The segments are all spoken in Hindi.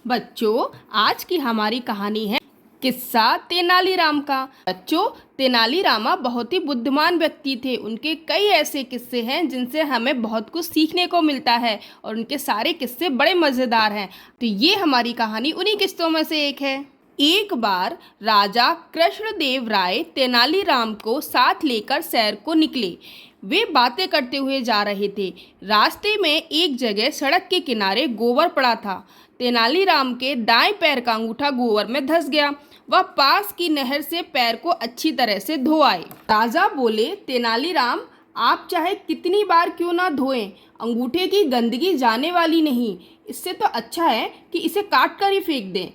बच्चों, आज की हमारी कहानी है किस्सा तेनालीराम का। बच्चों, तेनालीरामा बहुत ही बुद्धिमान व्यक्ति थे। उनके कई ऐसे किस्से हैं जिनसे हमें बहुत कुछ सीखने को मिलता है और उनके सारे किस्से बड़े मज़ेदार हैं। तो ये हमारी कहानी उन्हीं किस्सों में से एक है। एक बार राजा कृष्णदेव राय तेनालीराम को साथ लेकर सैर को निकले। वे बातें करते हुए जा रहे थे। रास्ते में एक जगह सड़क के किनारे गोबर पड़ा था। तेनालीराम के दाएं पैर का अंगूठा गोबर में धंस गया। वह पास की नहर से पैर को अच्छी तरह से धो आए। राजा बोले, तेनालीराम, आप चाहे कितनी बार क्यों ना धोएं, अंगूठे की गंदगी जाने वाली नहीं। इससे तो अच्छा है कि इसे काट कर ही फेंक दें।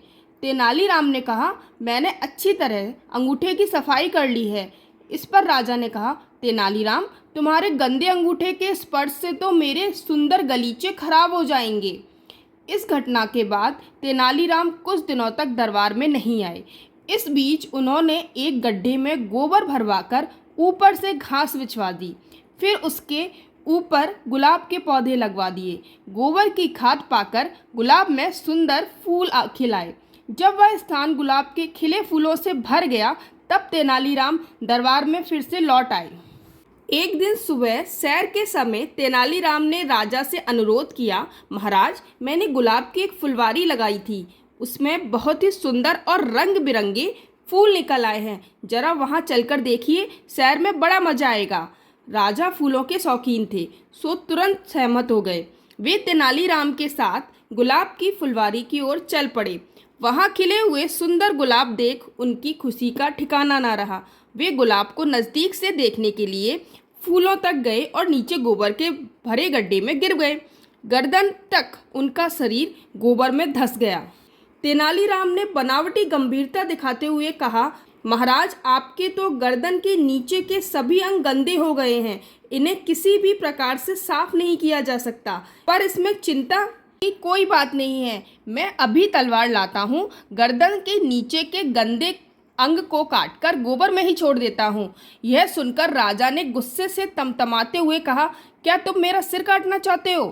तेनालीराम ने कहा, मैंने अच्छी तरह अंगूठे की सफाई कर ली है। इस पर राजा ने कहा, तेनालीराम, तुम्हारे गंदे अंगूठे के स्पर्श से तो मेरे सुंदर गलीचे खराब हो जाएंगे। इस घटना के बाद तेनालीराम कुछ दिनों तक दरबार में नहीं आए। इस बीच उन्होंने एक गड्ढे में गोबर भरवाकर ऊपर से घास बिछवा दी। फिर उसके ऊपर गुलाब के पौधे लगवा दिए। गोबर की खाद पाकर गुलाब में सुंदर फूल खिलाए। जब वह स्थान गुलाब के खिले फूलों से भर गया, तब तेनालीराम दरबार में फिर से लौट आए। एक दिन सुबह सैर के समय तेनालीराम ने राजा से अनुरोध किया, महाराज, मैंने गुलाब की एक फुलवारी लगाई थी। उसमें बहुत ही सुंदर और रंग बिरंगे फूल निकल आए हैं। जरा वहाँ चलकर देखिए, सैर में बड़ा मजा आएगा। राजा फूलों के शौकीन थे, सो तुरंत सहमत हो गए। वे तेनालीराम के साथ गुलाब की फुलवारी की ओर चल पड़े। वहाँ खिले हुए सुंदर गुलाब देख उनकी खुशी का ठिकाना ना रहा। वे गुलाब को नज़दीक से देखने के लिए फूलों तक गए और नीचे गोबर के भरे गड्ढे में गिर गए। गर्दन तक उनका शरीर गोबर में धंस गया। तेनालीराम ने बनावटी गंभीरता दिखाते हुए कहा, महाराज, आपके तो गर्दन के नीचे के सभी अंग गंदे हो गए हैं। इन्हें किसी भी प्रकार से साफ नहीं किया जा सकता, पर इसमें चिंता की कोई बात नहीं है। मैं अभी तलवार लाता हूँ, गर्दन के नीचे के गंदे अंग को काटकर गोबर में ही छोड़ देता हूँ। यह सुनकर राजा ने गुस्से से तमतमाते हुए कहा, क्या तुम मेरा सिर काटना चाहते हो?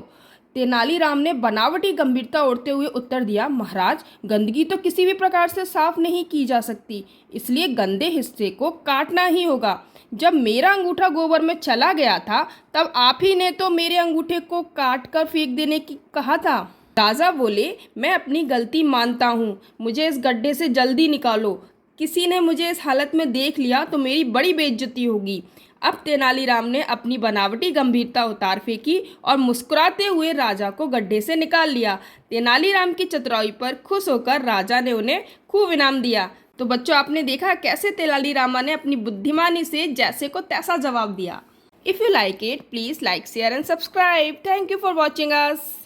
तेनालीराम ने बनावटी गंभीरता ओढ़ते हुए उत्तर दिया, महाराज, गंदगी तो किसी भी प्रकार से साफ नहीं की जा सकती, इसलिए गंदे हिस्से को काटना ही होगा। जब मेरा अंगूठा गोबर में चला गया था, तब आप ही ने तो मेरे अंगूठे को काट कर फेंक देने की कहा था। राजा बोले, मैं अपनी गलती मानता हूँ, मुझे इस गड्ढे से जल्दी निकालो। किसी ने मुझे इस हालत में देख लिया तो मेरी बड़ी बेइज्जती होगी। अब तेनालीराम ने अपनी बनावटी गंभीरता उतार फेंकी और मुस्कुराते हुए राजा को गड्ढे से निकाल लिया। तेनालीराम की चतुराई पर खुश होकर राजा ने उन्हें खूब इनाम दिया। तो बच्चों, आपने देखा कैसे तेनालीरामा ने अपनी बुद्धिमानी से जैसे को तैसा जवाब दिया। If you like it, please like, share and subscribe. Thank you for watching us.